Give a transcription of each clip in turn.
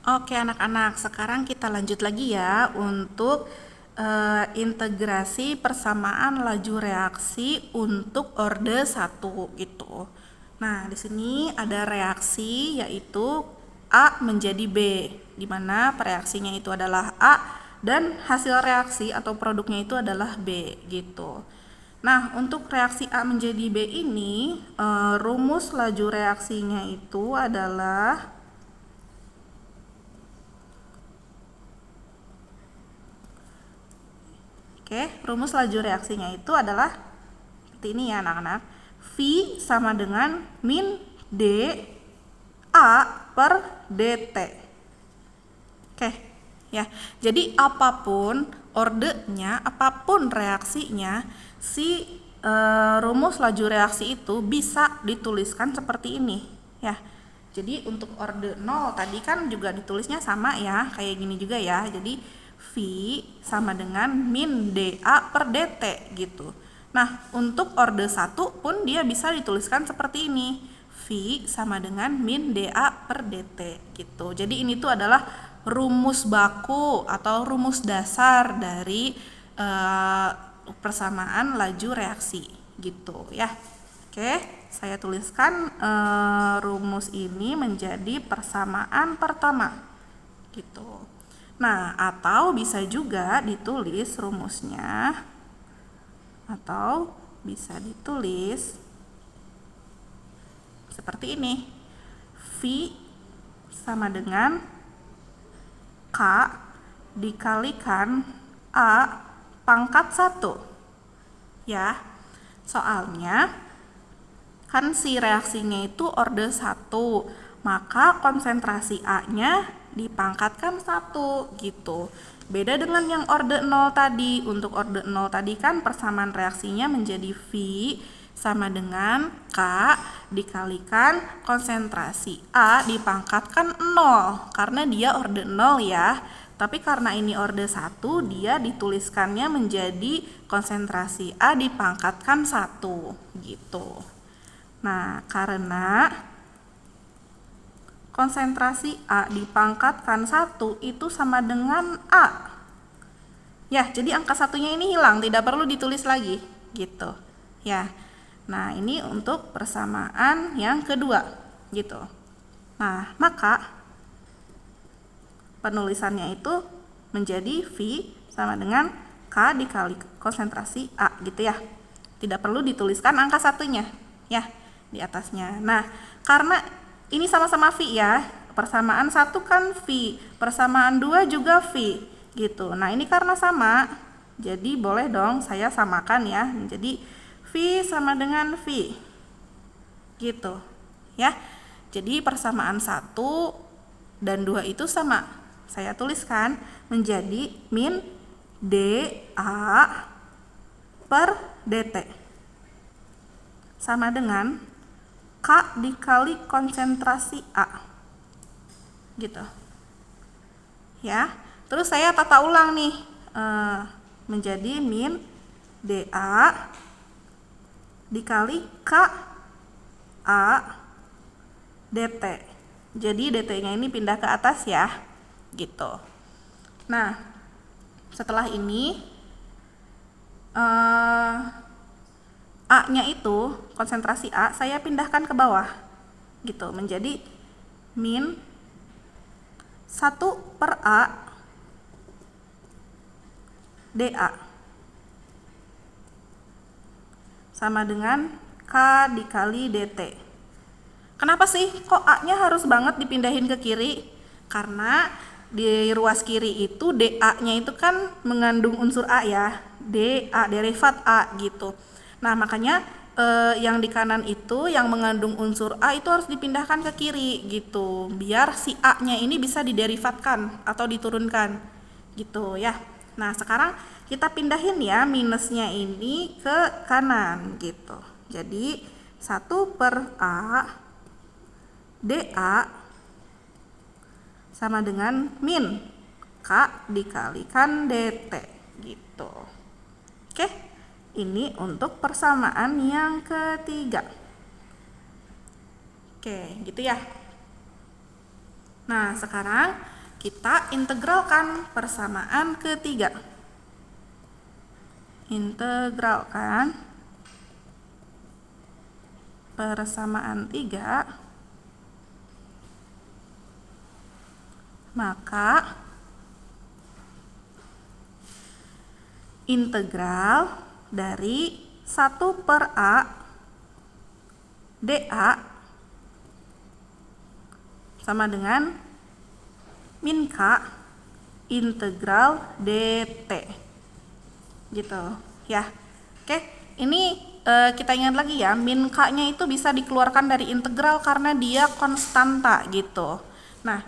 Oke anak-anak, sekarang kita lanjut lagi ya untuk integrasi persamaan laju reaksi untuk orde 1 gitu. Nah, di sini ada reaksi yaitu A menjadi B, di mana reaksinya itu adalah A dan hasil reaksi atau produknya itu adalah B gitu. Nah, untuk reaksi A menjadi B ini, rumus laju reaksinya itu adalah rumus laju reaksinya itu adalah seperti ini ya anak-anak. V sama dengan min D A per DT. Ya. Jadi apapun ordenya, apapun reaksinya, si rumus laju reaksi itu bisa dituliskan seperti ini ya. Jadi untuk orde 0 tadi kan juga ditulisnya sama ya, kayak gini juga ya. Jadi V sama dengan min dA per dt gitu. Nah, untuk orde 1 pun dia bisa dituliskan seperti ini. V sama dengan min dA per dt gitu. Jadi ini tuh adalah rumus baku atau rumus dasar dari persamaan laju reaksi gitu ya. Oke, saya tuliskan rumus ini menjadi persamaan pertama gitu. Nah, atau bisa juga ditulis rumusnya, atau bisa ditulis seperti ini. V sama dengan K dikalikan A pangkat 1 ya. Soalnya kan si reaksinya itu orde 1, maka konsentrasi A-nya dipangkatkan 1 gitu. Beda dengan yang orde 0 tadi. Untuk orde 0 tadi kan persamaan reaksinya menjadi V sama dengan K dikalikan konsentrasi A dipangkatkan 0 karena dia orde 0 ya. Tapi karena ini orde 1, dia dituliskannya menjadi konsentrasi A dipangkatkan 1 gitu. Nah, karena konsentrasi A dipangkatkan 1 itu sama dengan A. Ya, jadi angka satunya ini hilang, tidak perlu ditulis lagi gitu. Ya. Nah, ini untuk persamaan yang kedua gitu. Nah, maka penulisannya itu menjadi V sama dengan K dikali konsentrasi A gitu ya. Tidak perlu dituliskan angka satunya ya di atasnya. Nah, karena ini sama-sama V ya, persamaan 1 kan V, persamaan 2 juga V gitu. Nah, ini karena sama, jadi boleh dong saya samakan ya, menjadi V sama dengan V gitu ya. Jadi persamaan 1 dan 2 itu sama, saya tuliskan menjadi min dA per dt sama dengan K dikali konsentrasi A gitu ya. Terus saya tata ulang nih, menjadi min dA dikali K A dt. Jadi dt nya ini pindah ke atas ya gitu. Nah, setelah ini A nya itu konsentrasi A saya pindahkan ke bawah gitu, menjadi min 1 per A dA sama dengan K dikali dt. Kenapa sih kok A nya harus banget dipindahin ke kiri? Karena di ruas kiri itu dA nya itu kan mengandung unsur A ya, dA derivat A gitu. Nah, makanya yang di kanan itu yang mengandung unsur A itu harus dipindahkan ke kiri gitu, biar si A nya ini bisa diderivatkan atau diturunkan gitu ya. Nah, sekarang kita pindahin ya minusnya ini ke kanan gitu. Jadi 1 per A dA sama dengan min K dikalikan dt gitu. Oke, ini untuk persamaan yang ketiga. Oke, gitu ya. Nah, sekarang kita integralkan persamaan ketiga. Integralkan persamaan 3, maka integral dari 1/A dA sama dengan min K integral dt. Gitu ya. Oke, ini kita ingat lagi ya, min K-nya itu bisa dikeluarkan dari integral karena dia konstanta gitu. Nah,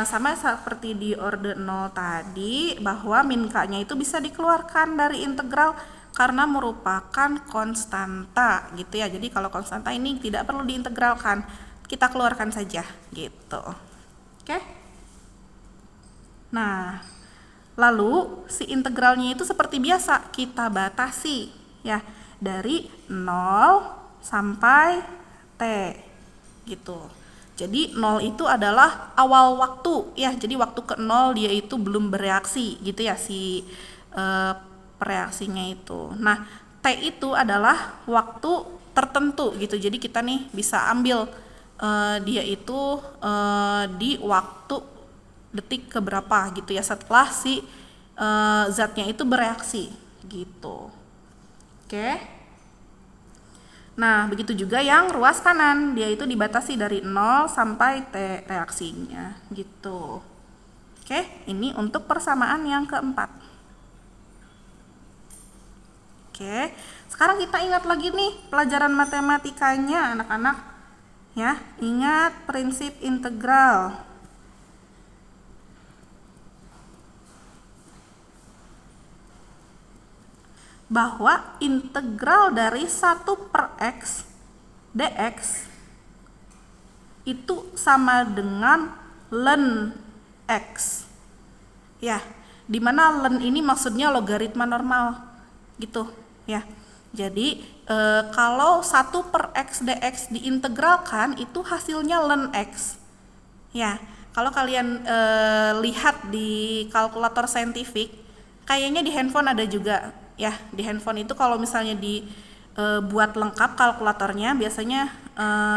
sama seperti di orde 0 tadi, bahwa min K-nya itu bisa dikeluarkan dari integral karena merupakan konstanta gitu ya. Jadi kalau konstanta ini tidak perlu diintegralkan, kita keluarkan saja gitu. Oke? Nah, lalu si integralnya itu seperti biasa kita batasi ya, dari 0 sampai T gitu. Jadi 0 itu adalah awal waktu ya, jadi waktu ke 0 dia itu belum bereaksi gitu ya si reaksinya itu. Nah, T itu adalah waktu tertentu gitu. Jadi kita nih bisa ambil dia itu di waktu detik keberapa gitu ya, setelah si zatnya itu bereaksi gitu. Oke. Nah, begitu juga yang ruas kanan, dia itu dibatasi dari 0 sampai T reaksinya gitu. Oke, ini untuk persamaan yang keempat. Oke, sekarang kita ingat lagi nih pelajaran matematikanya anak-anak ya. Ingat prinsip integral. Bahwa integral dari 1/x dx itu sama dengan ln x. Ya, dimana ln ini maksudnya logaritma normal gitu ya. Jadi kalau 1/x dx diintegralkan itu hasilnya ln x ya. Kalau kalian lihat di kalkulator saintifik, kayaknya di handphone ada juga ya. Di handphone itu kalau misalnya buat lengkap kalkulatornya biasanya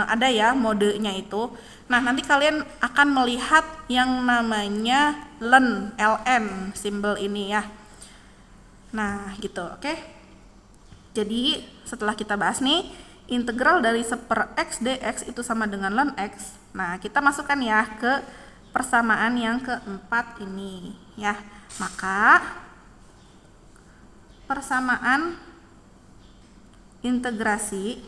ada ya modenya itu. Nah, nanti kalian akan melihat yang namanya ln simbol ini ya. Nah, gitu, oke. Jadi, setelah kita bahas nih, integral dari 1/x dx itu sama dengan ln x. Nah, kita masukkan ya ke persamaan yang keempat ini, ya. Maka, persamaan integrasi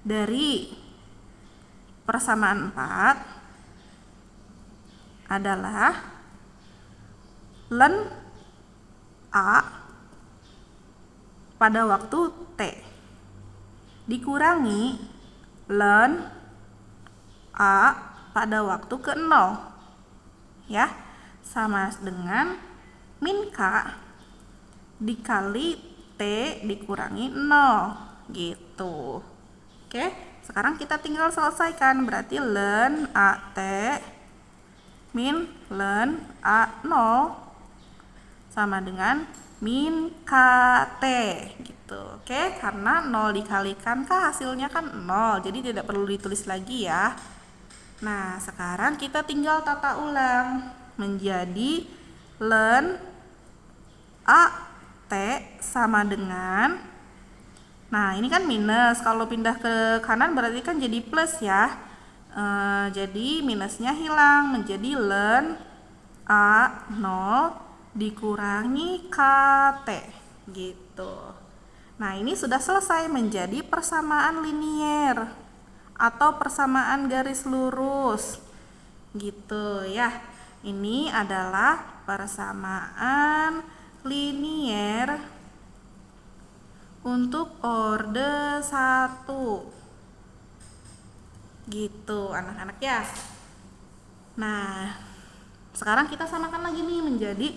dari persamaan 4 adalah ln A pada waktu T dikurangi ln A pada waktu ke 0 ya, sama dengan min K dikali T dikurangi 0 gitu. Oke, sekarang kita tinggal selesaikan, berarti ln AT min ln A0 sama dengan min KT gitu. Oke, karena 0 dikalikan K hasilnya kan 0, jadi tidak perlu ditulis lagi ya. Nah, sekarang kita tinggal tata ulang menjadi ln AT sama dengan, nah ini kan minus, kalau pindah ke kanan berarti kan jadi plus ya. Jadi minusnya hilang menjadi ln A0 dikurangi KT gitu. Nah, ini sudah selesai menjadi persamaan linier atau persamaan garis lurus gitu ya. Ini adalah persamaan linier untuk orde 1 gitu anak-anak ya. Nah, sekarang kita samakan lagi nih menjadi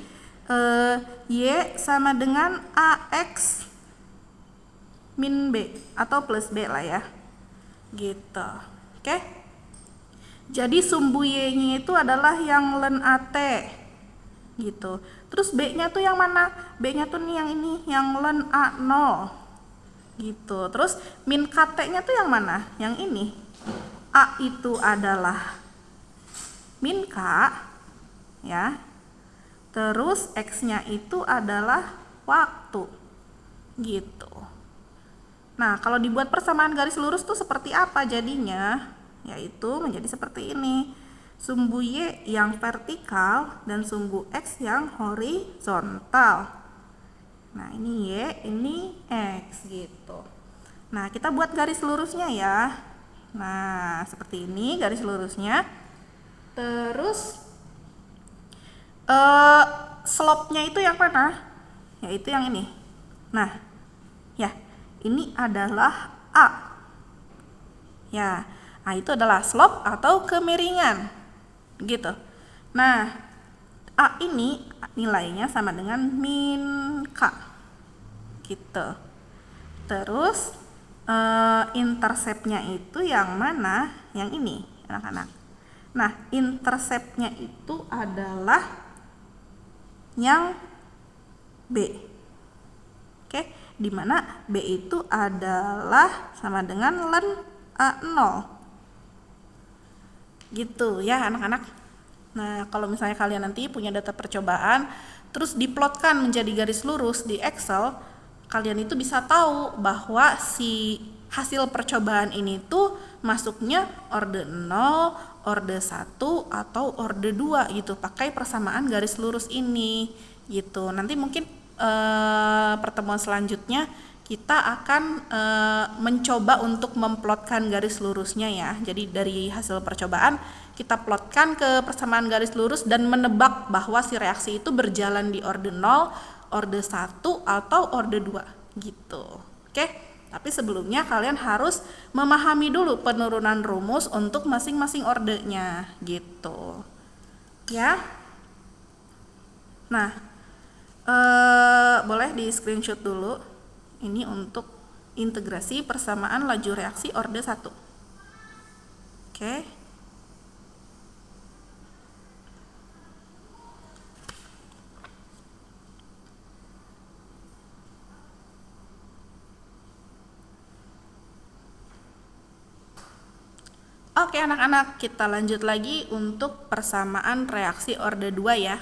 Y sama dengan AX min B atau plus B lah ya gitu. Oke, Jadi sumbu Y-nya itu adalah yang len AT gitu. Terus B-nya tuh yang mana? B-nya tuh nih yang ini, yang len A0 gitu. Terus min KT-nya tuh yang mana? Yang ini. A itu adalah min K ya. Terus X-nya itu adalah waktu gitu. Nah, kalau dibuat persamaan garis lurus tuh seperti apa jadinya? Yaitu menjadi seperti ini. Sumbu Y yang vertikal dan sumbu X yang horizontal. Nah, ini Y, ini X gitu. Nah, kita buat garis lurusnya ya. Nah, seperti ini garis lurusnya. Terus slope-nya itu yang mana? Yaitu yang ini. Nah, ya, ini adalah A. Ya, nah itu adalah slope atau kemiringan. Gitu. Nah, A ini nilainya sama dengan min K. Gitu. Terus intercept-nya itu yang mana? Yang ini, anak-anak. Nah, intercept-nya itu adalah yang B. Oke, di mana B itu adalah sama dengan len A0. Gitu ya, anak-anak. Nah, kalau misalnya kalian nanti punya data percobaan terus diplotkan menjadi garis lurus di Excel, kalian itu bisa tahu bahwa si hasil percobaan ini tuh masuknya orde 0, orde 1 atau orde 2 gitu, pakai persamaan garis lurus ini gitu. Nanti mungkin pertemuan selanjutnya kita akan mencoba untuk memplotkan garis lurusnya ya. Jadi dari hasil percobaan kita plotkan ke persamaan garis lurus dan menebak bahwa si reaksi itu berjalan di orde 0, orde 1 atau orde 2 gitu. Oke? Tapi sebelumnya kalian harus memahami dulu penurunan rumus untuk masing-masing ordenya gitu. Ya. Nah, boleh di screenshot dulu. Ini untuk integrasi persamaan laju reaksi orde 1. Oke. Oke anak-anak, kita lanjut lagi untuk persamaan reaksi orde 2 ya.